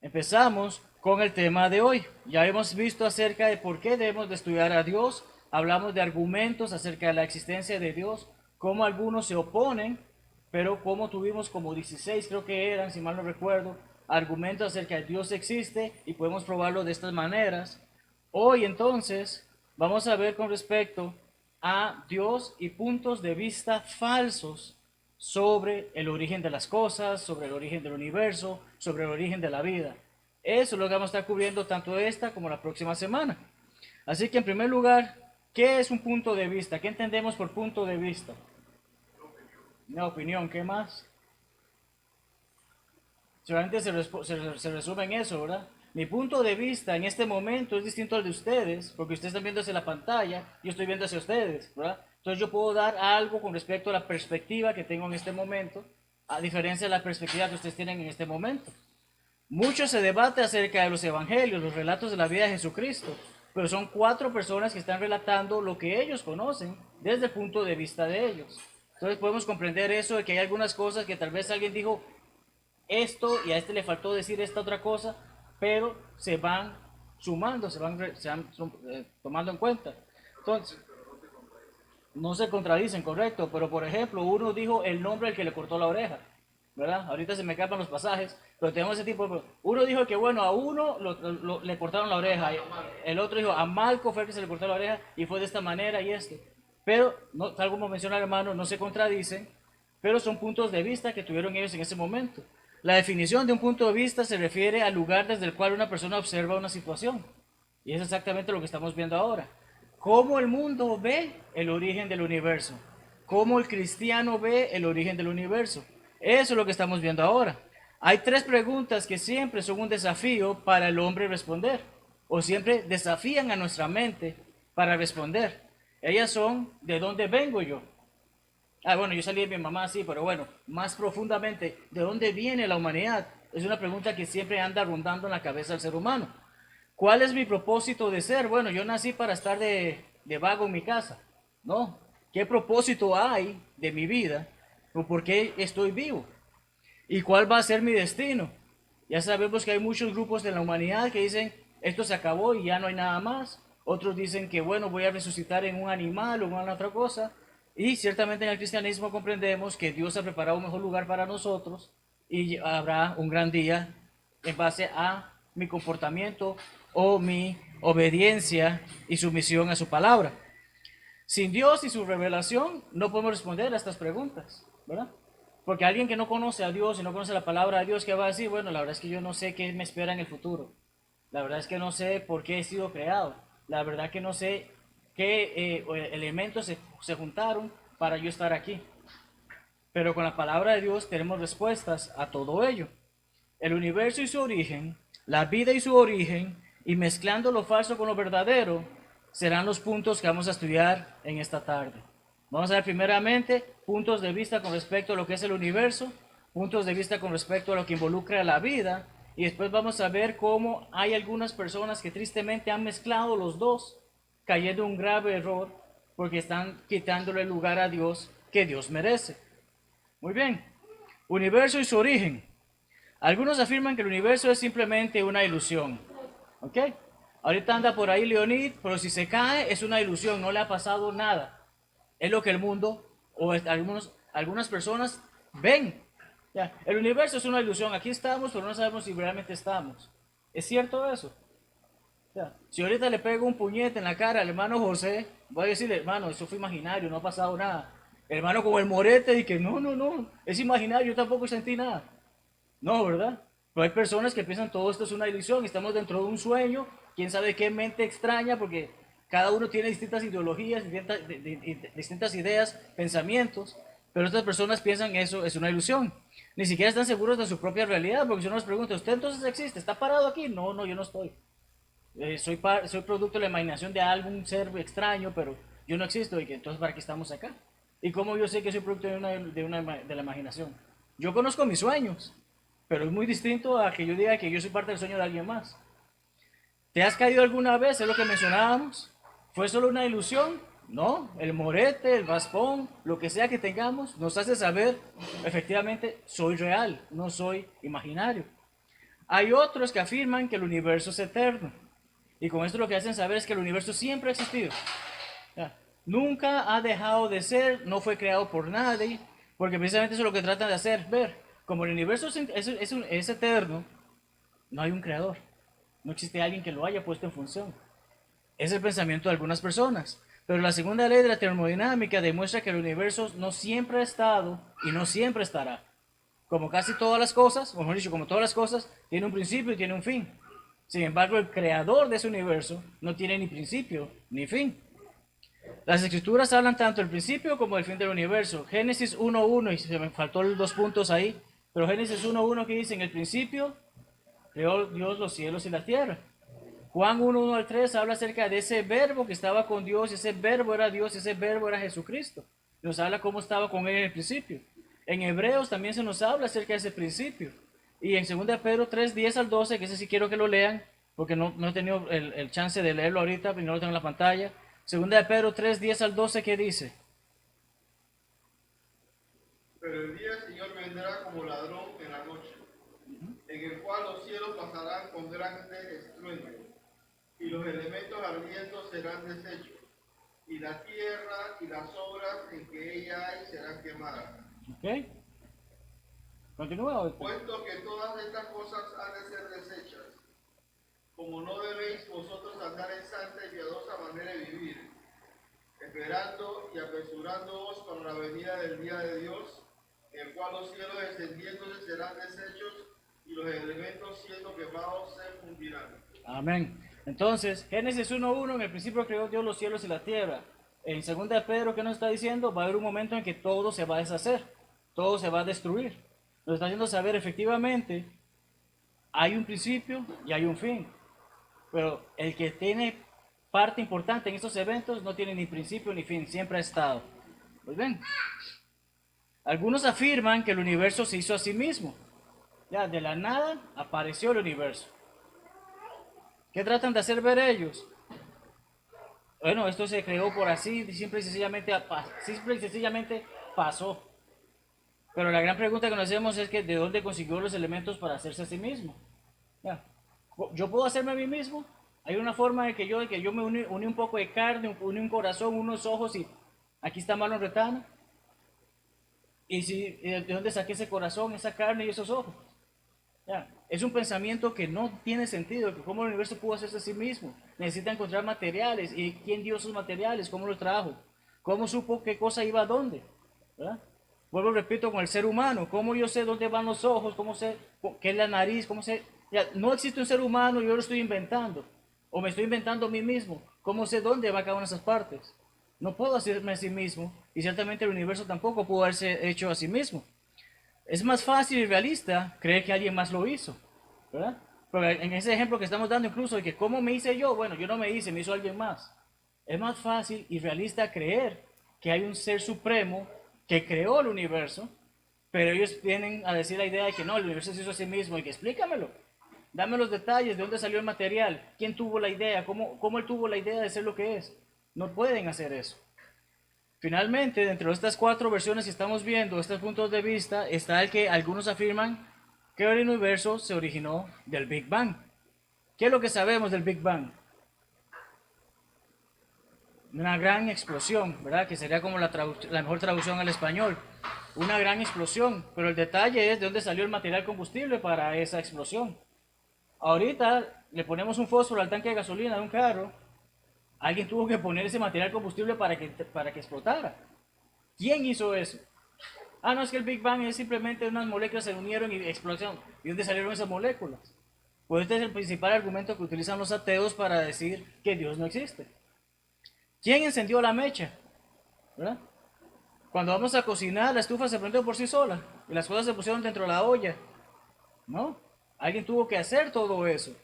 Empezamos con el tema de hoy. Ya hemos visto acerca de por qué debemos de estudiar a Dios. Hablamos de argumentos acerca de la existencia de Dios, cómo algunos se oponen, pero como tuvimos como 16, creo que eran, si mal no recuerdo, argumentos acerca de Dios existe y podemos probarlo de estas maneras. Hoy entonces vamos a ver con respecto a Dios y puntos de vista falsos sobre el origen de las cosas, sobre el origen del universo, sobre el origen de la vida. Eso es lo que vamos a estar cubriendo tanto esta como la próxima semana. Así que en primer lugar, ¿qué es un punto de vista? ¿Qué entendemos por punto de vista? Una opinión, ¿qué más? Solamente se resume en eso, ¿verdad? Mi punto de vista en este momento es distinto al de ustedes, porque ustedes están viendo hacia la pantalla, yo estoy viendo hacia ustedes, ¿verdad? Entonces yo puedo dar algo con respecto a la perspectiva que tengo en este momento, a diferencia de la perspectiva que ustedes tienen en este momento. Mucho se debate acerca de los evangelios, los relatos de la vida de Jesucristo, pero son 4 personas que están relatando lo que ellos conocen desde el punto de vista de ellos. Entonces podemos comprender eso de que hay algunas cosas que tal vez alguien dijo esto y a este le faltó decir esta otra cosa, pero se van sumando, se van tomando en cuenta. Entonces, no se contradicen, correcto, pero por ejemplo, uno dijo el nombre al que le cortó la oreja, ¿verdad? Ahorita se me escapan los pasajes, pero tenemos ese tipo de... Uno dijo que, bueno, a uno le cortaron la oreja, el otro dijo, a Malco fue el que se le cortó la oreja y fue de esta manera y esto. Pero, no, tal como menciona el hermano, no se contradicen, pero son puntos de vista que tuvieron ellos en ese momento. La definición de un punto de vista se refiere al lugar desde el cual una persona observa una situación. Y es exactamente lo que estamos viendo ahora. Cómo el mundo ve el origen del universo. Cómo el cristiano ve el origen del universo. Eso es lo que estamos viendo ahora. Hay 3 preguntas que siempre son un desafío para el hombre responder. O siempre desafían a nuestra mente para responder. Ellas son, ¿de dónde vengo yo? Ah, bueno, yo salí de mi mamá, sí, pero bueno, más profundamente, ¿de dónde viene la humanidad? Es una pregunta que siempre anda rondando en la cabeza del ser humano. ¿Cuál es mi propósito de ser? Bueno, yo nací para estar de vago en mi casa, ¿no? ¿Qué propósito hay de mi vida? ¿O por qué estoy vivo? ¿Y cuál va a ser mi destino? Ya sabemos que hay muchos grupos de la humanidad que dicen, esto se acabó y ya no hay nada más. Otros dicen que, bueno, voy a resucitar en un animal o en una otra cosa. Y ciertamente en el cristianismo comprendemos que Dios ha preparado un mejor lugar para nosotros y habrá un gran día en base a mi comportamiento o mi obediencia y sumisión a su palabra. Sin Dios y su revelación no podemos responder a estas preguntas, ¿verdad? Porque alguien que no conoce a Dios y no conoce la palabra de Dios, ¿qué va a decir? Bueno, la verdad es que yo no sé qué me espera en el futuro. La verdad es que no sé por qué he sido creado. La verdad que no sé qué elementos se juntaron para yo estar aquí. Pero con la palabra de Dios tenemos respuestas a todo ello. El universo y su origen, la vida y su origen, y mezclando lo falso con lo verdadero, serán los puntos que vamos a estudiar en esta tarde. Vamos a ver primeramente puntos de vista con respecto a lo que es el universo, puntos de vista con respecto a lo que involucra la vida, y después vamos a ver cómo hay algunas personas que tristemente han mezclado los dos, cayendo en un grave error, porque están quitándole el lugar a Dios que Dios merece. Muy bien, universo y su origen. Algunos afirman que el universo es simplemente una ilusión. ¿Ok? Ahorita anda por ahí Leonid, pero si se cae es una ilusión, no le ha pasado nada. Es lo que el mundo o algunas personas ven. Ya, el universo es una ilusión, aquí estamos, pero no sabemos si realmente estamos. ¿Es cierto eso? Ya, si ahorita le pego un puñete en la cara al hermano José, voy a decirle, hermano, eso fue imaginario, no ha pasado nada. El hermano con el morete y que no, no, no, es imaginario, yo tampoco sentí nada. No, ¿verdad? Pero hay personas que piensan todo esto es una ilusión, estamos dentro de un sueño, quién sabe qué mente extraña, porque cada uno tiene distintas ideologías, distintas ideas, pensamientos, pero estas personas piensan eso es una ilusión. Ni siquiera están seguros de su propia realidad, porque si uno les pregunta, ¿usted entonces existe? ¿Está parado aquí? No, no, yo no estoy. Soy producto de la imaginación de algún ser extraño, pero yo no existo, y que entonces ¿para qué estamos acá? ¿Y cómo yo sé que soy producto de la imaginación? Yo conozco mis sueños, pero es muy distinto a que yo diga que yo soy parte del sueño de alguien más. ¿Te has caído alguna vez? Es lo que mencionábamos. ¿Fue solo una ilusión? No, el morete, el raspón, lo que sea que tengamos, nos hace saber, efectivamente, soy real, no soy imaginario. Hay otros que afirman que el universo es eterno. Y con esto lo que hacen saber es que el universo siempre ha existido. Ya, nunca ha dejado de ser, no fue creado por nadie, porque precisamente eso es lo que tratan de hacer, ver. Como el universo es eterno, no hay un creador. No existe alguien que lo haya puesto en función. Es el pensamiento de algunas personas. Pero la segunda ley de la termodinámica demuestra que el universo no siempre ha estado y no siempre estará. Como casi todas las cosas, o mejor dicho, como todas las cosas, tiene un principio y tiene un fin. Sin embargo, el creador de ese universo no tiene ni principio ni fin. Las escrituras hablan tanto del principio como del fin del universo. Génesis 1.1, y se me faltó los 2 puntos ahí, pero Génesis 1.1 que dice, en el principio creó Dios los cielos y la tierra. Juan 1.1 al 3 habla acerca de ese verbo que estaba con Dios, y ese verbo era Dios, y ese verbo era Jesucristo. Nos habla cómo estaba con él en el principio. En Hebreos también se nos habla acerca de ese principio. Y en 2 Pedro 3, 10 al 12, que ese sí quiero que lo lean, porque no he tenido el chance de leerlo ahorita, pero no lo tengo en la pantalla. 2 Pedro 3, 10 al 12, ¿qué dice? Pero el día del Señor vendrá como ladrón en la noche, en el cual los cielos pasarán con grande estruendo, y los elementos ardientes serán deshechos, y la tierra y las obras en que ella hay serán quemadas. ¿Ok? Continúa. Puesto que todas estas cosas han de ser deshechas, como no debéis vosotros andar en santa y piadosa manera de vivir, esperando y apresurándoos para la venida del día de Dios, en el cual los cielos descendiéndose serán deshechos y los elementos siendo quemados se fundirán. Amén. Entonces, Génesis 1.1, en el principio creó Dios los cielos y la tierra. En 2 Pedro, ¿qué nos está diciendo? Va a haber un momento en que todo se va a deshacer, todo se va a destruir. Nos está haciendo saber, efectivamente, hay un principio y hay un fin. Pero el que tiene parte importante en estos eventos no tiene ni principio ni fin, siempre ha estado. Pues bien, algunos afirman que el universo se hizo a sí mismo. Ya, de la nada apareció el universo. ¿Qué tratan de hacer ver ellos? Bueno, esto se creó por así, simple y sencillamente pasó. Pero la gran pregunta que nos hacemos es que ¿de dónde consiguió los elementos para hacerse a sí mismo? Ya. ¿Yo puedo hacerme a mí mismo? Hay una forma de que yo me uní un poco de carne, uní un corazón, unos ojos y aquí está Marlon Retana. ¿Y si, de dónde saqué ese corazón, esa carne y esos ojos? Ya, es un pensamiento que no tiene sentido, que cómo el universo pudo hacerse a sí mismo. Necesita encontrar materiales. ¿Y quién dio esos materiales? ¿Cómo los trajo? ¿Cómo supo qué cosa iba a dónde? ¿Verdad? Vuelvo, repito, con el ser humano. ¿Cómo yo sé dónde van los ojos? ¿Cómo sé qué es la nariz? ¿Cómo sé? Ya, no existe un ser humano, yo lo estoy inventando. O me estoy inventando a mí mismo. ¿Cómo sé dónde va cada una de esas partes? No puedo hacerme a sí mismo. Y ciertamente el universo tampoco pudo haberse hecho a sí mismo. Es más fácil y realista creer que alguien más lo hizo, ¿verdad? Porque en ese ejemplo que estamos dando incluso de que cómo me hice yo, bueno, yo no me hice, me hizo alguien más. Es más fácil y realista creer que hay un ser supremo que creó el universo, pero ellos vienen a decir la idea de que no, el universo se hizo a sí mismo y que explícamelo. Dame los detalles, de dónde salió el material, quién tuvo la idea, cómo él tuvo la idea de ser lo que es. No pueden hacer eso. Finalmente, dentro de estas 4 versiones que estamos viendo, estos puntos de vista, está el que algunos afirman que el universo se originó del Big Bang. ¿Qué es lo que sabemos del Big Bang? Una gran explosión, ¿verdad? Que sería como la mejor traducción al español. Una gran explosión, pero el detalle es de dónde salió el material combustible para esa explosión. Ahorita le ponemos un fósforo al tanque de gasolina de un carro, alguien tuvo que poner ese material combustible para que explotara. ¿Quién hizo eso? Ah, no, es que el Big Bang es simplemente unas moléculas se unieron y explosión. ¿Y dónde salieron esas moléculas? Pues este es el principal argumento que utilizan los ateos para decir que Dios no existe. ¿Quién encendió la mecha? ¿Verdad? Cuando vamos a cocinar, la estufa se prendió por sí sola y las cosas se pusieron dentro de la olla. ¿No? Alguien tuvo que hacer todo eso.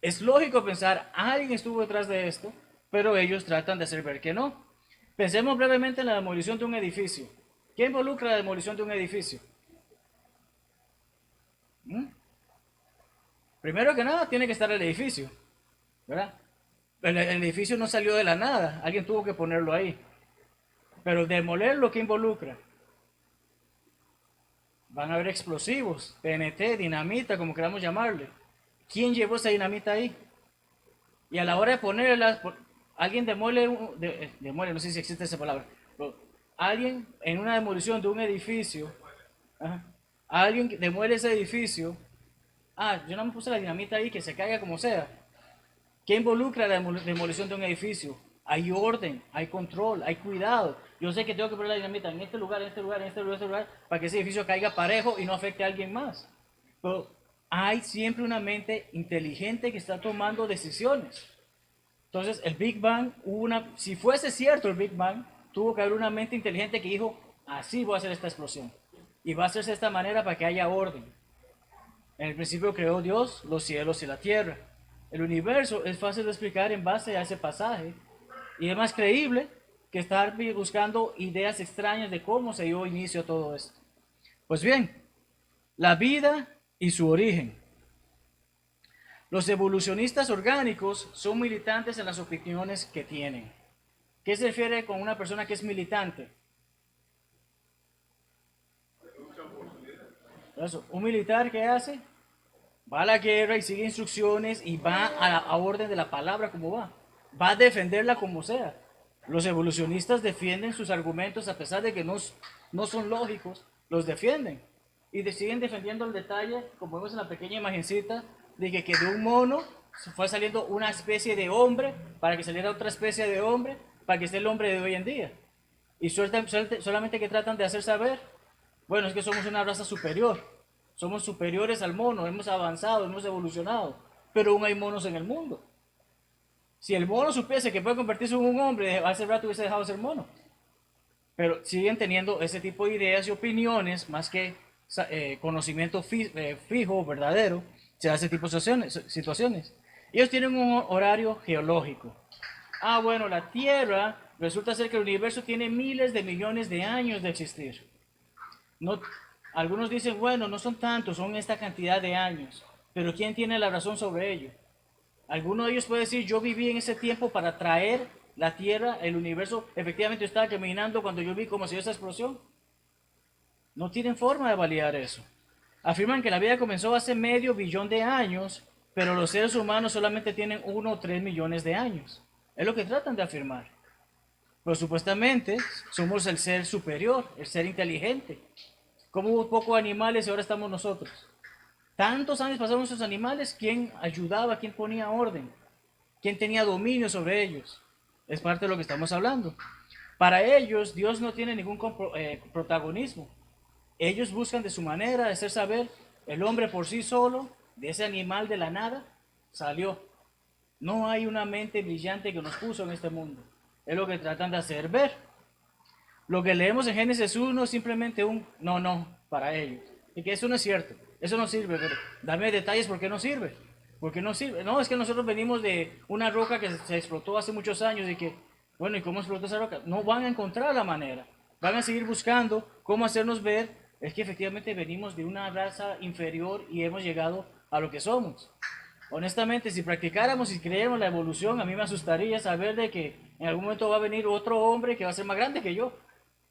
Es lógico pensar, alguien estuvo detrás de esto, pero ellos tratan de hacer ver que no. Pensemos brevemente en la demolición de un edificio. ¿Qué involucra la demolición de un edificio? ¿Mm? Primero que nada, tiene que estar el edificio, ¿verdad? El edificio no salió de la nada, alguien tuvo que ponerlo ahí. Pero demoler lo que involucra. Van a haber explosivos, TNT, dinamita, como queramos llamarle. ¿Quién llevó esa dinamita ahí? Y a la hora de ponerla, alguien demuele, demuele, no sé si existe esa palabra, pero alguien en una demolición de un edificio, ajá, alguien demuele ese edificio, yo no me puse la dinamita ahí, que se caiga como sea. ¿Qué involucra la demolición de un edificio? Hay orden, hay control, hay cuidado. Yo sé que tengo que poner la dinamita en este lugar, en este lugar, en este lugar, en este lugar, para que ese edificio caiga parejo y no afecte a alguien más. Pero hay siempre una mente inteligente que está tomando decisiones. Entonces, el Big Bang, si fuese cierto el Big Bang, tuvo que haber una mente inteligente que dijo, así voy a hacer esta explosión. Y va a hacerse de esta manera para que haya orden. En el principio creó Dios los cielos y la tierra. El universo es fácil de explicar en base a ese pasaje y es más creíble que estar buscando ideas extrañas de cómo se dio inicio a todo esto. Pues bien, la vida y su origen. Los evolucionistas orgánicos son militantes en las opiniones que tienen. ¿Qué se refiere con una persona que es militante? Eso, un militar, ¿qué hace? Va a la guerra y sigue instrucciones y va a orden de la palabra como va. Va a defenderla como sea. Los evolucionistas defienden sus argumentos a pesar de que no son lógicos, los defienden. Y siguen defendiendo el detalle, como vemos en la pequeña imagencita, de que de un mono se fue saliendo una especie de hombre para que saliera otra especie de hombre, para que esté el hombre de hoy en día. Y solamente que tratan de hacer saber, bueno, es que somos una raza superior, somos superiores al mono, hemos avanzado, hemos evolucionado, pero aún hay monos en el mundo. Si el mono supiese que puede convertirse en un hombre, hace rato hubiese dejado de ser mono. Pero siguen teniendo ese tipo de ideas y opiniones, más que conocimiento fijo, verdadero, se hace tipo de situaciones. Ellos tienen un horario geológico. Bueno, la Tierra resulta ser que el universo tiene miles de millones de años de existir. No, algunos dicen, bueno, no son tantos, son esta cantidad de años. Pero ¿quién tiene la razón sobre ello? Alguno de ellos puede decir, yo viví en ese tiempo para traer la Tierra, el universo. Efectivamente, yo estaba caminando cuando yo vi cómo se dio esa explosión. No tienen forma de validar eso. Afirman que la vida comenzó hace medio billón de años, pero los seres humanos solamente tienen 1 o 3 millones de años. Es lo que tratan de afirmar. Pero supuestamente somos el ser superior, el ser inteligente. Como hubo pocos animales y ahora estamos nosotros. Tantos años pasaron esos animales, ¿quién ayudaba? ¿Quién ponía orden? ¿Quién tenía dominio sobre ellos? Es parte de lo que estamos hablando. Para ellos, Dios no tiene ningún protagonismo. Ellos buscan de su manera de hacer saber, el hombre por sí solo, de ese animal de la nada, salió. No hay una mente brillante que nos puso en este mundo. Es lo que tratan de hacer ver. Lo que leemos en Génesis 1 es simplemente un no para ellos. Y que eso no es cierto. Eso no sirve, pero dame detalles por qué no sirve. ¿Por qué no sirve? No, es que nosotros venimos de una roca que se explotó hace muchos años y que, bueno, ¿y cómo explotó esa roca? No van a encontrar la manera. Van a seguir buscando cómo hacernos ver. Es que efectivamente venimos de una raza inferior y hemos llegado a lo que somos. Honestamente, si practicáramos y creyéramos la evolución, a mí me asustaría saber de que en algún momento va a venir otro hombre que va a ser más grande que yo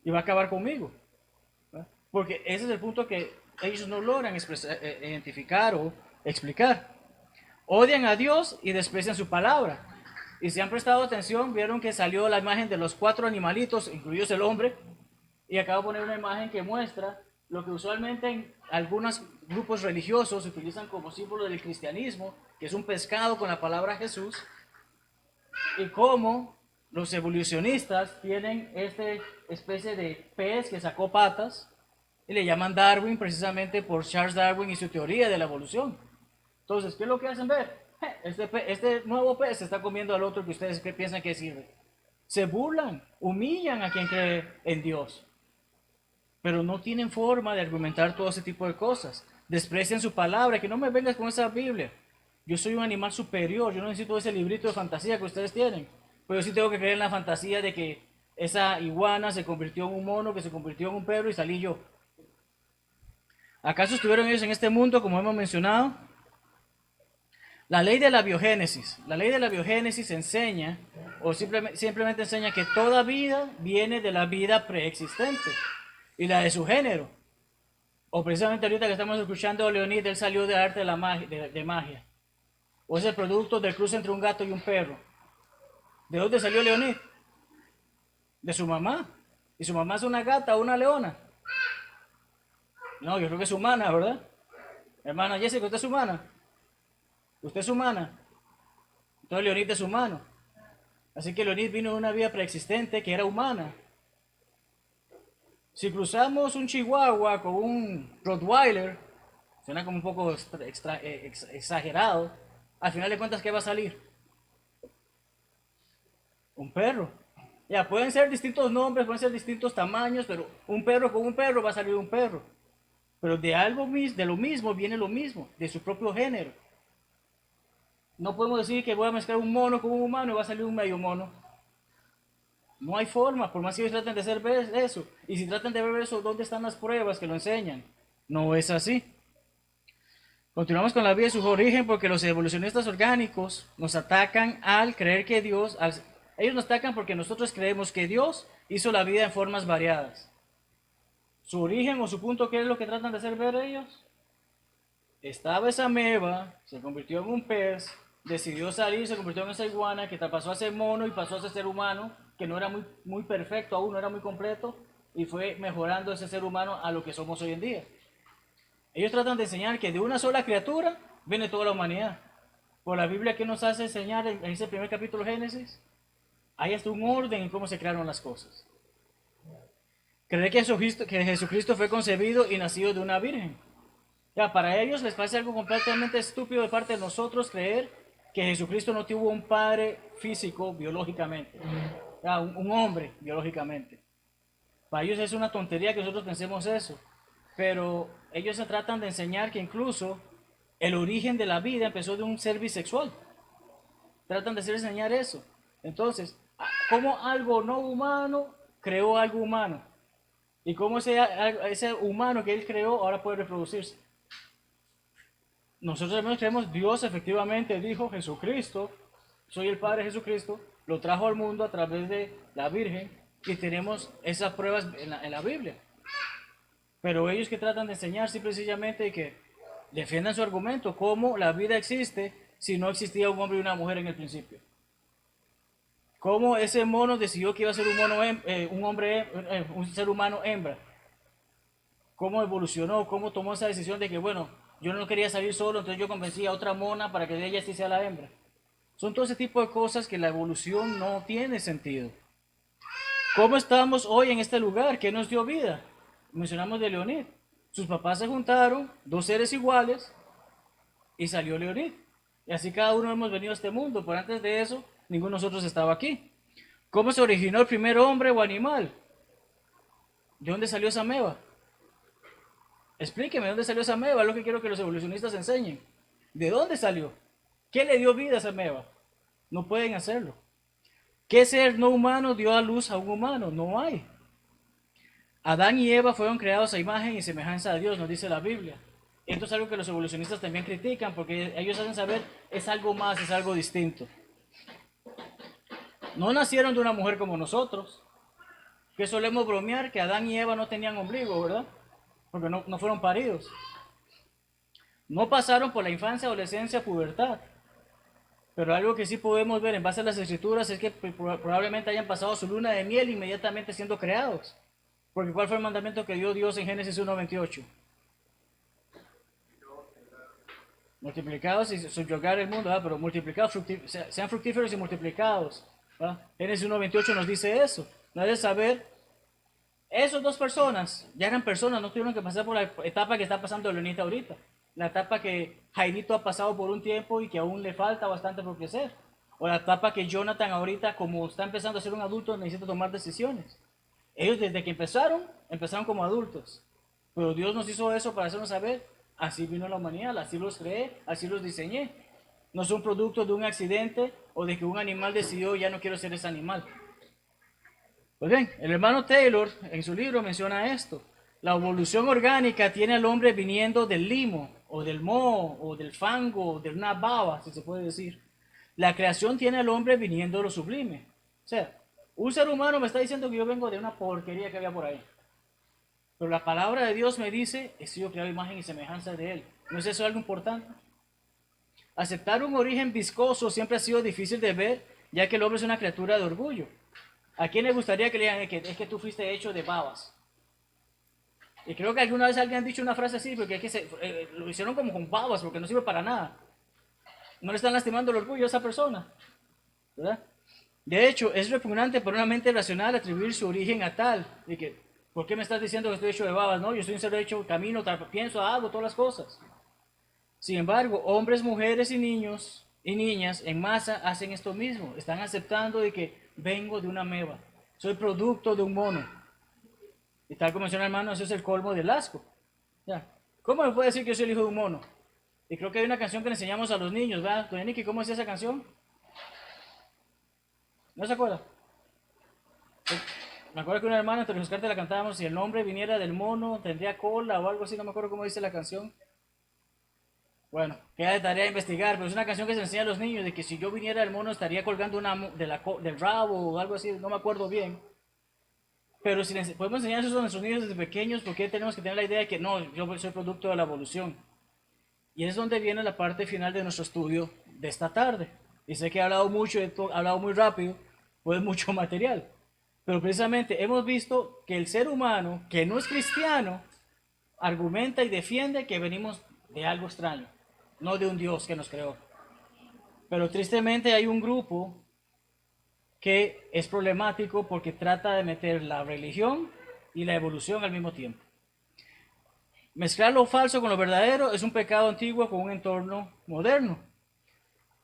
y va a acabar conmigo. ¿Verdad? Porque ese es el punto que ellos no logran identificar o explicar. Odian a Dios y desprecian su palabra. Y si han prestado atención, vieron que salió la imagen de los 4 animalitos, incluidos el hombre, y acabo de poner una imagen que muestra lo que usualmente en algunos grupos religiosos utilizan como símbolo del cristianismo, que es un pescado con la palabra Jesús, y cómo los evolucionistas tienen esta especie de pez que sacó patas y le llaman Darwin precisamente por Charles Darwin y su teoría de la evolución. Entonces, ¿qué es lo que hacen ver? Este nuevo pez se está comiendo al otro que ustedes piensan que sirve. Se burlan, humillan a quien cree en Dios, pero no tienen forma de argumentar todo ese tipo de cosas. Desprecian su palabra, que no me vengas con esa Biblia. Yo soy un animal superior, yo no necesito ese librito de fantasía que ustedes tienen. Pero yo sí tengo que creer en la fantasía de que esa iguana se convirtió en un mono, que se convirtió en un perro y salí yo. ¿Acaso estuvieron ellos en este mundo, como hemos mencionado? La ley de la biogénesis. La ley de la biogénesis enseña, o simplemente enseña que toda vida viene de la vida preexistente y la de su género. O precisamente ahorita que estamos escuchando a Leonid, él salió de arte de la magia, de magia. O es el producto del cruce entre un gato y un perro. ¿De dónde salió Leonid? De su mamá. ¿Y su mamá es una gata o una leona? No, yo creo que es humana, ¿verdad? Hermana Jessica, ¿usted es humana? ¿Usted es humana? Entonces Leonid es humano. Así que Leonid vino de una vida preexistente que era humana. Si cruzamos un chihuahua con un rottweiler, suena como un poco exagerado, al final de cuentas, ¿qué va a salir? Un perro. Ya, pueden ser distintos nombres, pueden ser distintos tamaños, pero un perro con un perro va a salir un perro. Pero de lo mismo viene lo mismo, de su propio género. No podemos decir que voy a mezclar un mono con un humano y va a salir un medio mono. No hay forma, por más que ellos traten de hacer eso. Y si tratan de ver eso, ¿dónde están las pruebas que lo enseñan? No es así. Continuamos con la vida de su origen porque los evolucionistas orgánicos nos atacan al creer que Dios, ellos nos atacan porque nosotros creemos que Dios hizo la vida en formas variadas. Su origen o su punto, ¿qué es lo que tratan de hacer ver ellos? Estaba esa ameba, se convirtió en un pez, decidió salir, se convirtió en esa iguana, que pasó a ser mono y pasó a ser ser humano, que no era muy perfecto aún, no era muy completo, y fue mejorando ese ser humano a lo que somos hoy en día. Ellos tratan de enseñar que de una sola criatura viene toda la humanidad. Por la Biblia, ¿qué nos hace enseñar en ese primer capítulo de Génesis? Hay hasta un orden en cómo se crearon las cosas. Creer que Jesucristo fue concebido y nacido de una virgen. Ya, para ellos les parece algo completamente estúpido de parte de nosotros creer que Jesucristo no tuvo un padre físico biológicamente, ya, un hombre biológicamente. Para ellos es una tontería que nosotros pensemos eso, pero ellos se tratan de enseñar que incluso el origen de la vida empezó de un ser bisexual. Tratan de hacer enseñar eso. Entonces, ¿cómo algo no humano creó algo humano? Y cómo ese humano que él creó ahora puede reproducirse. Nosotros también creemos, Dios efectivamente dijo, Jesucristo, soy el Padre de Jesucristo, lo trajo al mundo a través de la Virgen y tenemos esas pruebas en la Biblia. Pero ellos que tratan de enseñar simplemente que defiendan su argumento, cómo la vida existe si no existía un hombre y una mujer en el principio. Cómo ese mono decidió que iba a ser un ser humano hembra. Cómo evolucionó, cómo tomó esa decisión de que, bueno, yo no quería salir solo, entonces yo convencí a otra mona para que ella sí sea la hembra. Son todo ese tipo de cosas que la evolución no tiene sentido. ¿Cómo estamos hoy en este lugar? ¿Qué nos dio vida? Mencionamos de Leonid. Sus papás se juntaron, dos seres iguales, y salió Leonid. Y así cada uno hemos venido a este mundo, pero antes de eso, ninguno de nosotros estaba aquí. ¿Cómo se originó el primer hombre o animal? ¿De dónde salió esa ameba? Explíqueme, ¿de dónde salió esa ameba? Es lo que quiero que los evolucionistas enseñen. ¿De dónde salió? ¿Qué le dio vida a esa ameba? No pueden hacerlo. ¿Qué ser no humano dio a luz a un humano? No hay. Adán y Eva fueron creados a imagen y semejanza de Dios, nos dice la Biblia. Esto es algo que los evolucionistas también critican porque ellos hacen saber es algo más, es algo distinto. No nacieron de una mujer como nosotros, que solemos bromear que Adán y Eva no tenían ombligo, ¿verdad? Porque no fueron paridos. No pasaron por la infancia, adolescencia, pubertad. Pero algo que sí podemos ver en base a las escrituras es que probablemente hayan pasado su luna de miel inmediatamente siendo creados. Porque ¿cuál fue el mandamiento que dio Dios en Génesis 1:28? Multiplicados y subyugar el mundo, ¿verdad? Pero multiplicados, sean fructíferos y multiplicados. ¿Verdad? Génesis 1:28 nos dice eso. No debes saber, esas dos personas ya eran personas, no tuvieron que pasar por la etapa que está pasando Leonita ahorita. La etapa que Jairito ha pasado por un tiempo y que aún le falta bastante por crecer. O la etapa que Jonathan ahorita, como está empezando a ser un adulto, necesita tomar decisiones. Ellos desde que empezaron como adultos. Pero Dios nos hizo eso para hacernos saber, así vino la humanidad, así los creé, así los diseñé. No son producto de un accidente o de que un animal decidió ya no quiero ser ese animal. Pues bien, el hermano Taylor en su libro menciona esto. La evolución orgánica tiene al hombre viniendo del limo o del moho, o del fango, o de una baba, si se puede decir. La creación tiene al hombre viniendo de lo sublime. O sea, un ser humano me está diciendo que yo vengo de una porquería que había por ahí. Pero la palabra de Dios me dice, he sido creado a imagen y semejanza de Él. ¿No es eso algo importante? Aceptar un origen viscoso siempre ha sido difícil de ver, ya que el hombre es una criatura de orgullo. ¿A quién le gustaría que le digan es que tú fuiste hecho de babas? Y creo que alguna vez alguien ha dicho una frase así, porque es que lo hicieron como con babas, porque no sirve para nada. No le están lastimando el orgullo a esa persona, ¿verdad? De hecho, es repugnante para una mente racional atribuir su origen a tal, de que, ¿por qué me estás diciendo que estoy hecho de babas? No, yo soy un ser hecho, camino, pienso, hago todas las cosas. Sin embargo, hombres, mujeres y niños y niñas en masa hacen esto mismo. Están aceptando de que vengo de una meba, soy producto de un mono. Y tal como menciona el hermano, eso es el colmo del asco. ¿Ya? ¿Cómo me puede decir que yo soy el hijo de un mono? Y creo que hay una canción que le enseñamos a los niños, ¿verdad? Doña Niki, ¿cómo es esa canción? ¿No se acuerda? Me acuerdo que una hermana entre los cartas la cantábamos, si el nombre viniera del mono, tendría cola o algo así, no me acuerdo cómo dice la canción. Bueno, queda de tarea investigar, pero es una canción que se enseña a los niños de que si yo viniera del mono estaría colgando del rabo o algo así, no me acuerdo bien. Pero si podemos enseñar eso a nuestros niños desde pequeños, ¿por qué tenemos que tener la idea de que no, yo soy producto de la evolución? Y es donde viene la parte final de nuestro estudio de esta tarde. Y sé que he hablado mucho, he hablado muy rápido, pues mucho material. Pero precisamente hemos visto que el ser humano, que no es cristiano, argumenta y defiende que venimos de algo extraño, no de un Dios que nos creó. Pero tristemente hay un grupo que es problemático porque trata de meter la religión y la evolución al mismo tiempo. Mezclar lo falso con lo verdadero es un pecado antiguo con un entorno moderno.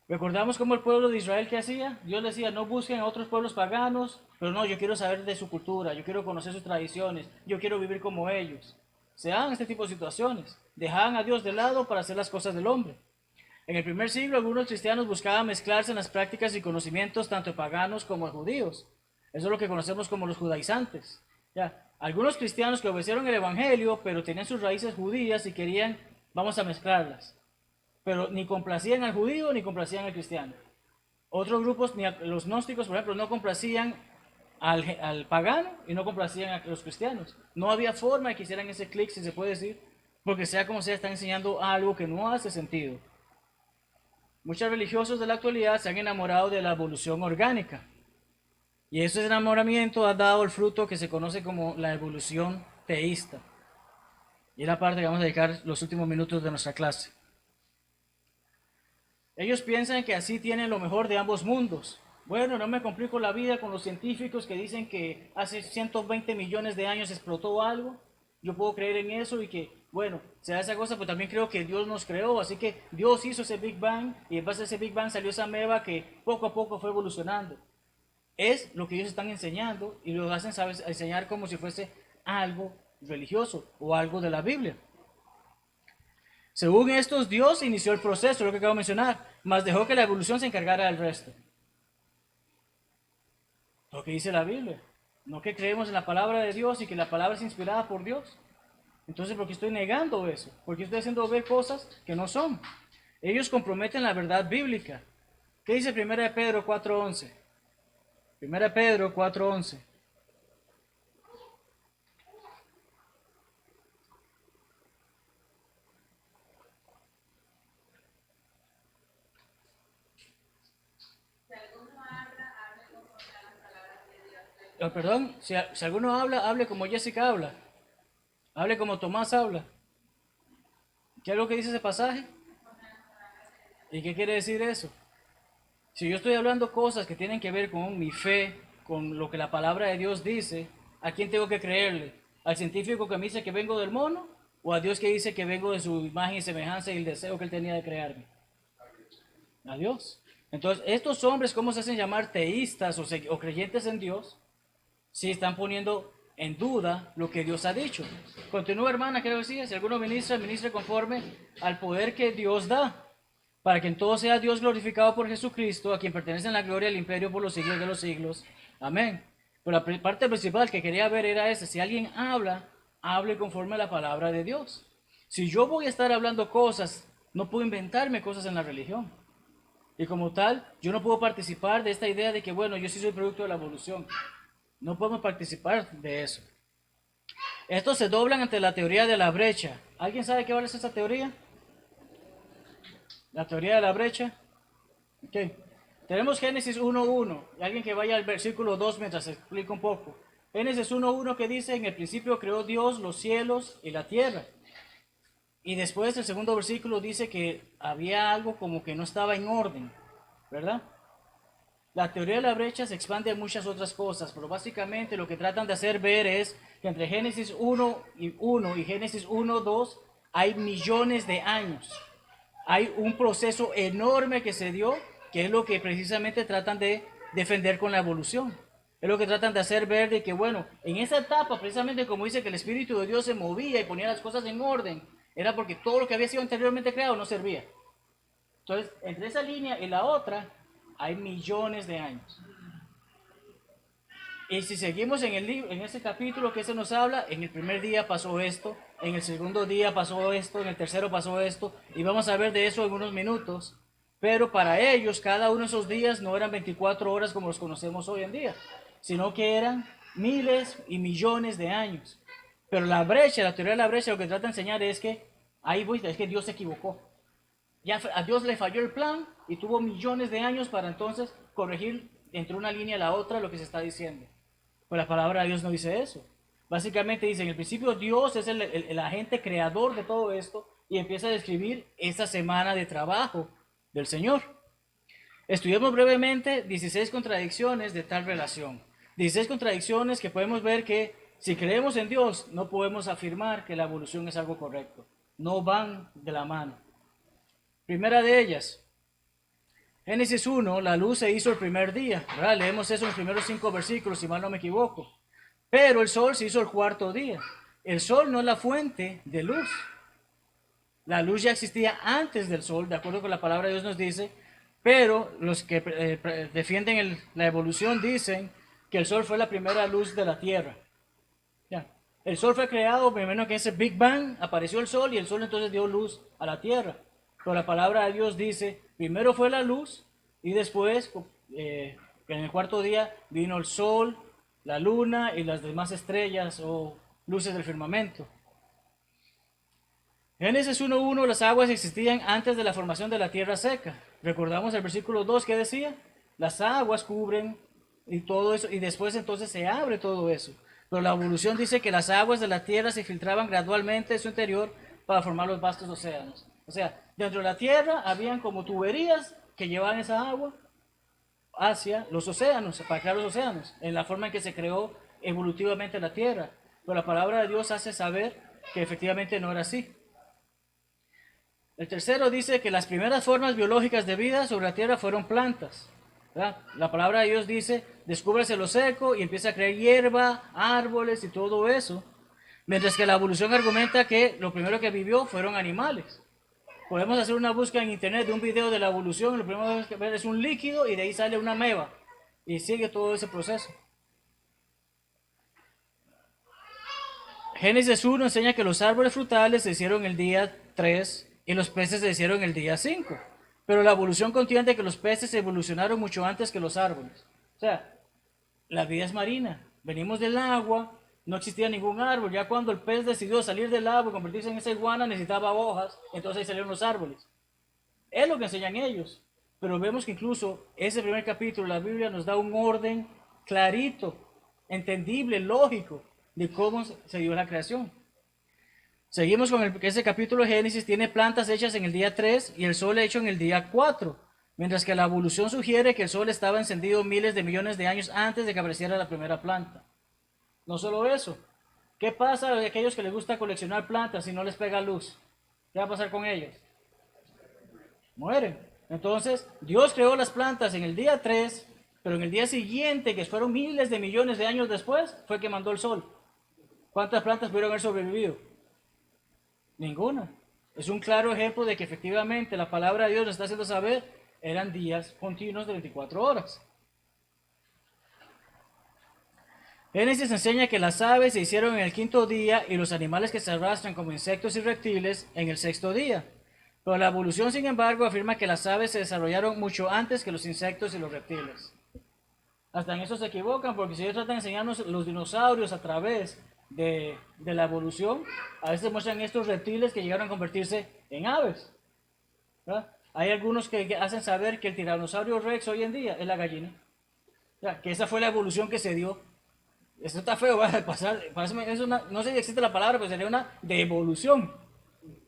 Recordamos cómo el pueblo de Israel que hacía, Dios decía, no busquen a otros pueblos paganos, pero no, yo quiero saber de su cultura, yo quiero conocer sus tradiciones, yo quiero vivir como ellos. Se dan este tipo de situaciones, dejaban a Dios de lado para hacer las cosas del hombre. En el primer siglo, algunos cristianos buscaban mezclarse en las prácticas y conocimientos tanto paganos como judíos. Eso es lo que conocemos como los judaizantes. ¿Ya? Algunos cristianos que obedecieron el evangelio, pero tenían sus raíces judías y querían, vamos a mezclarlas. Pero ni complacían al judío ni complacían al cristiano. Otros grupos, los gnósticos, por ejemplo, no complacían al pagano y no complacían a los cristianos. No había forma de que hicieran ese clic, si se puede decir, porque sea como sea, están enseñando algo que no hace sentido. Muchos religiosos de la actualidad se han enamorado de la evolución orgánica. Y ese enamoramiento ha dado el fruto que se conoce como la evolución teísta. Y es la parte que vamos a dedicar los últimos minutos de nuestra clase. Ellos piensan que así tienen lo mejor de ambos mundos. Bueno, no me complico la vida con los científicos que dicen que hace 120 millones de años explotó algo. Yo puedo creer en eso y que, bueno, se da esa cosa, pero también creo que Dios nos creó. Así que Dios hizo ese Big Bang y en base a ese Big Bang salió esa ameba que poco a poco fue evolucionando. Es lo que ellos están enseñando y lo hacen enseñar como si fuese algo religioso o algo de la Biblia. Según estos, Dios inició el proceso, lo que acabo de mencionar, mas dejó que la evolución se encargara del resto. Lo que dice la Biblia. No que creemos en la palabra de Dios y que la palabra es inspirada por Dios. Entonces, ¿por qué estoy negando eso? ¿Por qué estoy haciendo ver cosas que no son? Ellos comprometen la verdad bíblica. ¿Qué dice 1 Pedro 4:11? 1 Pedro 4:11. Perdón, si alguno habla, hable como Jessica habla. Hable como Tomás habla. ¿Qué es lo que dice ese pasaje? ¿Y qué quiere decir eso? Si yo estoy hablando cosas que tienen que ver con mi fe, con lo que la palabra de Dios dice, ¿a quién tengo que creerle? ¿Al científico que me dice que vengo del mono? ¿O a Dios que dice que vengo de su imagen y semejanza y el deseo que él tenía de crearme? A Dios. Entonces, estos hombres, ¿cómo se hacen llamar teístas o creyentes en Dios? Si están poniendo en duda lo que Dios ha dicho. Continúa, hermana, creo que sí. Si alguno ministra, ministre conforme al poder que Dios da, para que en todo sea Dios glorificado por Jesucristo, a quien pertenece la gloria y el imperio por los siglos de los siglos. Amén. Pero la parte principal que quería ver era esa: si alguien habla, hable conforme a la palabra de Dios. Si yo voy a estar hablando cosas, no puedo inventarme cosas en la religión. Y como tal, yo no puedo participar de esta idea de que, bueno, yo sí soy producto de la evolución. No podemos participar de eso. Estos se doblan ante la teoría de la brecha. ¿Alguien sabe qué vale esa teoría? La teoría de la brecha. Ok. Tenemos Génesis 1.1. Y alguien que vaya al versículo 2 mientras explico un poco. Génesis 1.1 que dice, en el principio creó Dios los cielos y la tierra. Y después el segundo versículo dice que había algo como que no estaba en orden, ¿verdad? La teoría de la brecha se expande a muchas otras cosas, pero básicamente lo que tratan de hacer ver es que entre Génesis 1 y Génesis 1.2 hay millones de años. Hay un proceso enorme que se dio, que es lo que precisamente tratan de defender con la evolución. Es lo que tratan de hacer ver de que, bueno, en esa etapa, precisamente como dice que el Espíritu de Dios se movía y ponía las cosas en orden, era porque todo lo que había sido anteriormente creado no servía. Entonces, entre esa línea y la otra, hay millones de años. Y si seguimos en el libro, en ese capítulo que se nos habla, en el primer día pasó esto, en el segundo día pasó esto, en el tercero pasó esto, y vamos a ver de eso en unos minutos. Pero para ellos, cada uno de esos días no eran 24 horas como los conocemos hoy en día, sino que eran miles y millones de años. Pero la brecha, la teoría de la brecha, lo que trata de enseñar es que, ahí voy, es que Dios se equivocó. Ya a Dios le falló el plan y tuvo millones de años para entonces corregir entre una línea y la otra lo que se está diciendo. Pues la palabra de Dios no dice eso. Básicamente dice, en el principio Dios es el agente creador de todo esto y empieza a describir esta semana de trabajo del Señor. Estudiamos brevemente 16 contradicciones de tal relación. 16 contradicciones que podemos ver que si creemos en Dios no podemos afirmar que la evolución es algo correcto. No van de la mano. Primera de ellas, Génesis 1, la luz se hizo el primer día, ¿verdad? Leemos eso en los primeros 5 versículos, si mal no me equivoco. Pero el sol se hizo el cuarto día. El sol no es la fuente de luz. La luz ya existía antes del sol, de acuerdo con la palabra de Dios nos dice, pero los que defienden la evolución dicen que el sol fue la primera luz de la tierra. Ya. El sol fue creado, primero que ese Big Bang, apareció el sol y el sol entonces dio luz a la tierra. Pero la palabra de Dios dice, primero fue la luz y después, en el cuarto día, vino el sol, la luna y las demás estrellas o luces del firmamento. Génesis 1.1, las aguas existían antes de la formación de la tierra seca. Recordamos el versículo 2 que decía, las aguas cubren y todo eso, y después entonces se abre todo eso. Pero la evolución dice que las aguas de la tierra se filtraban gradualmente en su interior para formar los vastos océanos. O sea, dentro de la tierra habían como tuberías que llevaban esa agua hacia los océanos, para crear los océanos, en la forma en que se creó evolutivamente la tierra. Pero la palabra de Dios hace saber que efectivamente no era así. El tercero dice que las primeras formas biológicas de vida sobre la tierra fueron plantas. ¿Verdad? La palabra de Dios dice, descúbrase lo seco y empieza a crear hierba, árboles y todo eso. Mientras que la evolución argumenta que lo primero que vivió fueron animales. Podemos hacer una búsqueda en internet de un video de la evolución, lo primero que ver es un líquido y de ahí sale una ameba. Y sigue todo ese proceso. Génesis 1 enseña que los árboles frutales se hicieron el día 3 y los peces se hicieron el día 5. Pero la evolución contiene que los peces evolucionaron mucho antes que los árboles. O sea, la vida es marina. Venimos del agua, no existía ningún árbol. Ya cuando el pez decidió salir del agua y convertirse en esa iguana, necesitaba hojas, entonces ahí salieron los árboles. Es lo que enseñan ellos. Pero vemos que incluso ese primer capítulo de la Biblia nos da un orden clarito, entendible, lógico de cómo se dio la creación. Seguimos con ese capítulo de Génesis, tiene plantas hechas en el día 3 y el sol hecho en el día 4, mientras que la evolución sugiere que el sol estaba encendido miles de millones de años antes de que apareciera la primera planta. No solo eso, ¿qué pasa a aquellos que les gusta coleccionar plantas si no les pega luz? ¿Qué va a pasar con ellos? Mueren. Entonces, Dios creó las plantas en el día 3, pero en el día siguiente, que fueron miles de millones de años después, fue que mandó el sol. ¿Cuántas plantas pudieron haber sobrevivido? Ninguna. Es un claro ejemplo de que efectivamente la palabra de Dios nos está haciendo saber, eran días continuos de 24 horas. Génesis enseña que las aves se hicieron en el quinto día y los animales que se arrastran como insectos y reptiles en el sexto día. Pero la evolución, sin embargo, afirma que las aves se desarrollaron mucho antes que los insectos y los reptiles. Hasta en eso se equivocan, porque si ellos tratan de enseñarnos los dinosaurios a través de la evolución, a veces muestran estos reptiles que llegaron a convertirse en aves, ¿verdad? Hay algunos que hacen saber que el tiranosaurio rex hoy en día es la gallina, ¿verdad? Que esa fue la evolución que se dio. Esto está feo, va a pasar, es una, no sé si existe la palabra, pero sería una devolución,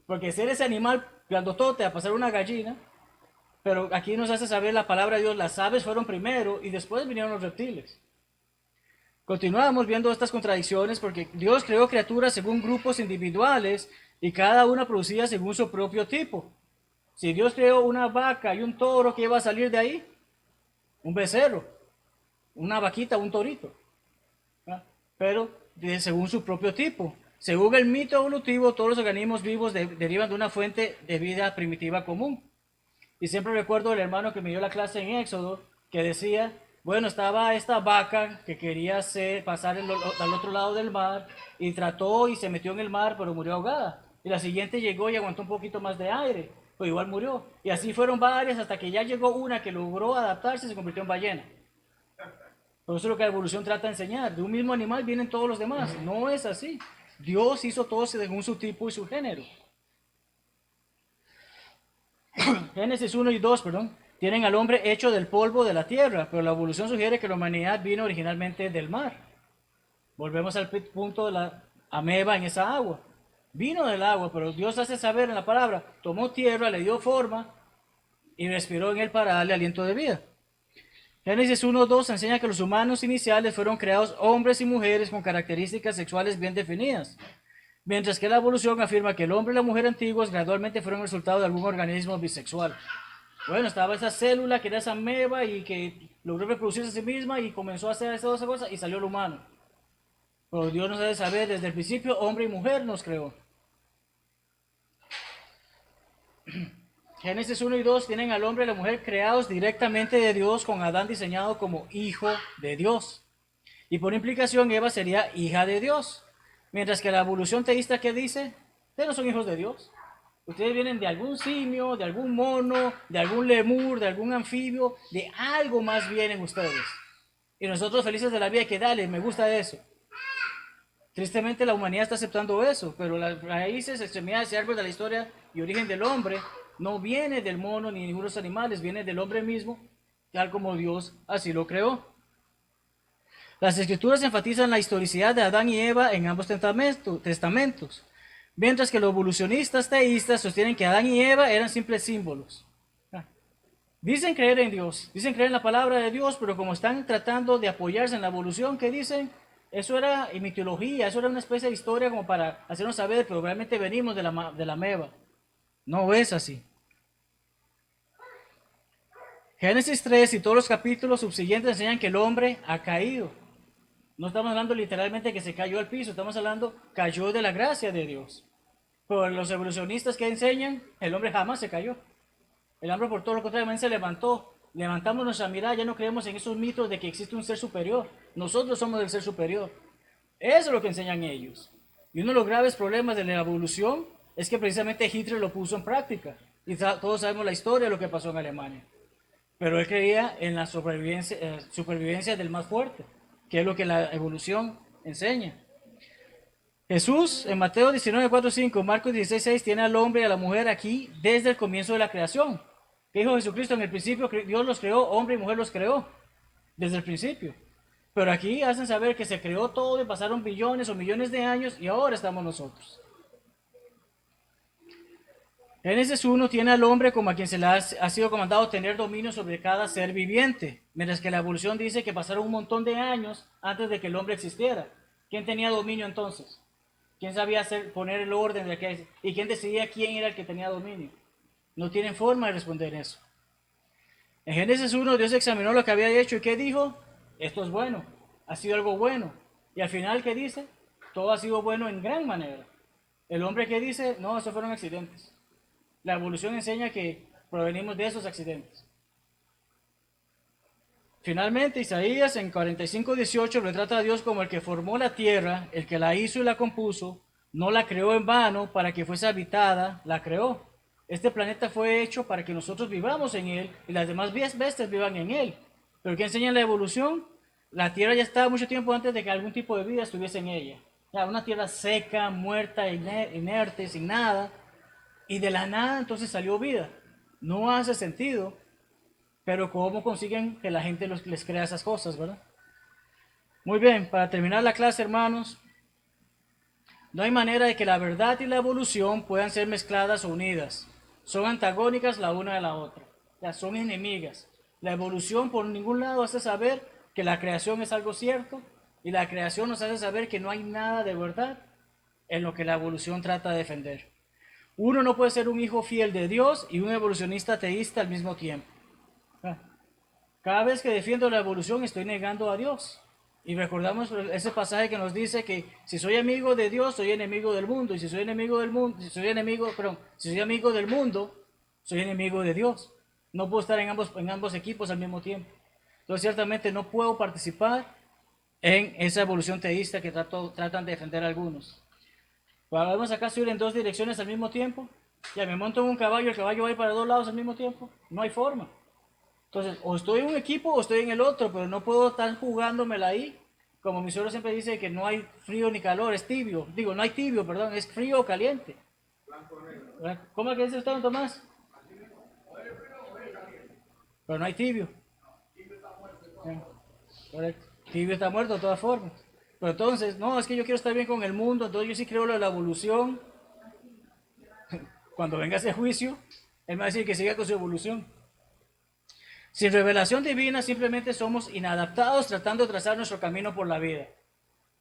porque ser ese animal grandotote a pasar una gallina, pero aquí nos hace saber la palabra de Dios, las aves fueron primero y después vinieron los reptiles. Continuamos viendo estas contradicciones porque Dios creó criaturas según grupos individuales y cada una producía según su propio tipo. Si Dios creó una vaca y un toro, ¿qué iba a salir de ahí? Un becerro, una vaquita, un torito. ¿Ah? Pero según su propio tipo. Según el mito evolutivo, todos los organismos vivos derivan de una fuente de vida primitiva común. Y siempre recuerdo el hermano que me dio la clase en Éxodo, que decía, bueno, estaba esta vaca que quería pasar al otro lado del mar y trató y se metió en el mar, pero murió ahogada. Y la siguiente llegó y aguantó un poquito más de aire, pero igual murió. Y así fueron varias hasta que ya llegó una que logró adaptarse y se convirtió en ballena. Por eso es lo que la evolución trata de enseñar. De un mismo animal vienen todos los demás. No es así. Dios hizo todos según su tipo y su género. Génesis 1 y 2, perdón, tienen al hombre hecho del polvo de la tierra, pero la evolución sugiere que la humanidad vino originalmente del mar. Volvemos al punto de la ameba en esa agua. Vino del agua, pero Dios hace saber en la palabra, tomó tierra, le dio forma y respiró en él para darle aliento de vida. Génesis 1:2 enseña que los humanos iniciales fueron creados hombres y mujeres con características sexuales bien definidas, mientras que la evolución afirma que el hombre y la mujer antiguos gradualmente fueron resultado de algún organismo bisexual. Bueno, estaba esa célula que era esa ameba y que logró reproducirse a sí misma y comenzó a hacer esa cosa y salió el humano. Pero Dios nos debe saber desde el principio, hombre y mujer nos creó. Génesis 1 y 2 tienen al hombre y la mujer creados directamente de Dios, con Adán diseñado como hijo de Dios. Y por implicación Eva sería hija de Dios. Mientras que la evolución teísta, ¿qué dice? Ustedes no son hijos de Dios. Ustedes vienen de algún simio, de algún mono, de algún lemur, de algún anfibio, de algo más vienen ustedes. Y nosotros felices de la vida, que dale, me gusta eso. Tristemente la humanidad está aceptando eso, pero las raíces, extremidades y árboles de la historia y origen del hombre no viene del mono ni de ninguno de los animales, viene del hombre mismo, tal como Dios así lo creó. Las escrituras enfatizan la historicidad de Adán y Eva en ambos testamentos, mientras que los evolucionistas teístas sostienen que Adán y Eva eran simples símbolos. Dicen creer en Dios, dicen creer en la palabra de Dios, pero como están tratando de apoyarse en la evolución, ¿qué dicen? Eso era mitología, eso era una especie de historia como para hacernos saber, pero realmente venimos de la ameba. No es así. Génesis 3 y todos los capítulos subsiguientes enseñan que el hombre ha caído. No estamos hablando literalmente que se cayó al piso, estamos hablando cayó de la gracia de Dios. Pero los evolucionistas que enseñan, el hombre jamás se cayó. El hombre por todo lo contrario se levantó. Levantamos nuestra mirada, ya no creemos en esos mitos de que existe un ser superior. Nosotros somos el ser superior. Eso es lo que enseñan ellos. Y uno de los graves problemas de la evolución es que precisamente Hitler lo puso en práctica. Y todos sabemos la historia de lo que pasó en Alemania. Pero él creía en la supervivencia del más fuerte, que es lo que la evolución enseña. Jesús en Mateo 19:4-5, Marcos 16:6 tiene al hombre y a la mujer aquí desde el comienzo de la creación. ¿Qué dijo Jesucristo? En el principio Dios los creó, hombre y mujer los creó, desde el principio. Pero aquí hacen saber que se creó todo y pasaron billones o millones de años y ahora estamos nosotros. Génesis 1 tiene al hombre como a quien se le ha sido comandado tener dominio sobre cada ser viviente, mientras que la evolución dice que pasaron un montón de años antes de que el hombre existiera. ¿Quién tenía dominio entonces? ¿Quién sabía poner el orden de qué? ¿Y quién decidía quién era el que tenía dominio? No tienen forma de responder eso. En Génesis 1 Dios examinó lo que había hecho y ¿qué dijo? Esto es bueno, ha sido algo bueno. Y al final, ¿qué dice? Todo ha sido bueno en gran manera. El hombre que dice, no, esos fueron accidentes. La evolución enseña que provenimos de esos accidentes. Finalmente, Isaías en 45:18 retrata a Dios como el que formó la tierra, el que la hizo y la compuso, no la creó en vano para que fuese habitada, la creó. Este planeta fue hecho para que nosotros vivamos en él y las demás bestias vivan en él. Pero ¿qué enseña la evolución? La tierra ya estaba mucho tiempo antes de que algún tipo de vida estuviese en ella. Ya, una tierra seca, muerta, inerte, sin nada. Y de la nada entonces salió vida. No hace sentido, pero ¿cómo consiguen que la gente les crea esas cosas, verdad? Muy bien, para terminar la clase, hermanos, no hay manera de que la verdad y la evolución puedan ser mezcladas o unidas. Son antagónicas la una de la otra. Ya son enemigas. La evolución por ningún lado hace saber que la creación es algo cierto y la creación nos hace saber que no hay nada de verdad en lo que la evolución trata de defender. Uno no puede ser un hijo fiel de Dios y un evolucionista ateísta al mismo tiempo. Cada vez que defiendo la evolución estoy negando a Dios. Y recordamos ese pasaje que nos dice que si soy amigo de Dios, soy enemigo del mundo. Y si soy enemigo del mundo, si soy amigo del mundo, soy enemigo de Dios. No puedo estar en ambos equipos al mismo tiempo. Entonces ciertamente no puedo participar en esa evolución teísta que tratan de defender algunos. ¿Podemos acaso ir en dos direcciones al mismo tiempo? Ya me monto en un caballo, el caballo va a ir para dos lados al mismo tiempo. No hay forma. Entonces, o estoy en un equipo o estoy en el otro, pero no puedo estar jugándomela ahí. Como mi suegro siempre dice que no hay frío ni calor, es tibio. Digo, no hay tibio, perdón, es frío o caliente. ¿Cómo es que dice usted, don Tomás? Pero no hay tibio. Correcto. Tibio está muerto de todas formas. Pero entonces, no, es que yo quiero estar bien con el mundo, entonces yo sí creo lo de la evolución. Cuando venga ese juicio, él me va a decir que siga con su evolución. Sin revelación divina simplemente somos inadaptados tratando de trazar nuestro camino por la vida.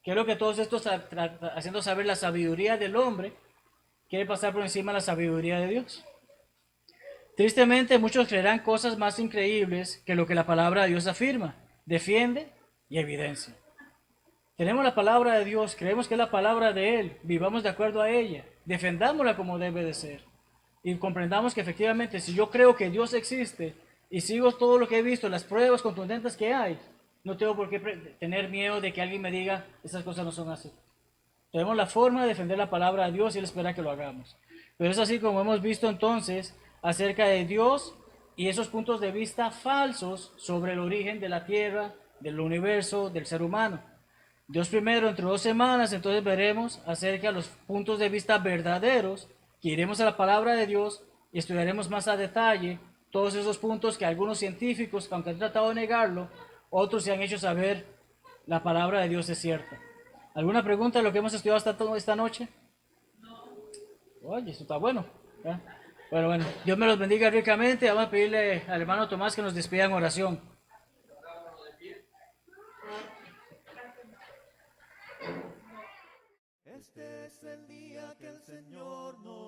Quiero que todos estos haciendo saber la sabiduría del hombre quiere pasar por encima de la sabiduría de Dios. Tristemente muchos creerán cosas más increíbles que lo que la palabra de Dios afirma, defiende y evidencia. Tenemos la palabra de Dios, creemos que es la palabra de Él, vivamos de acuerdo a ella, defendámosla como debe de ser y comprendamos que efectivamente si yo creo que Dios existe y sigo todo lo que he visto, las pruebas contundentes que hay, no tengo por qué tener miedo de que alguien me diga esas cosas no son así. Tenemos la forma de defender la palabra de Dios y Él espera que lo hagamos. Pero es así como hemos visto entonces acerca de Dios y esos puntos de vista falsos sobre el origen de la tierra, del universo, del ser humano. Dios primero, entre 2 semanas, entonces veremos acerca de los puntos de vista verdaderos, que iremos a la palabra de Dios y estudiaremos más a detalle todos esos puntos que algunos científicos, aunque han tratado de negarlo, otros se han hecho saber la palabra de Dios es cierta. ¿Alguna pregunta de lo que hemos estudiado esta noche? Oye, eso está bueno. ¿Eh? Bueno, Dios me los bendiga ricamente. Vamos a pedirle al hermano Tomás que nos despida en oración. Este es el día que el Señor nos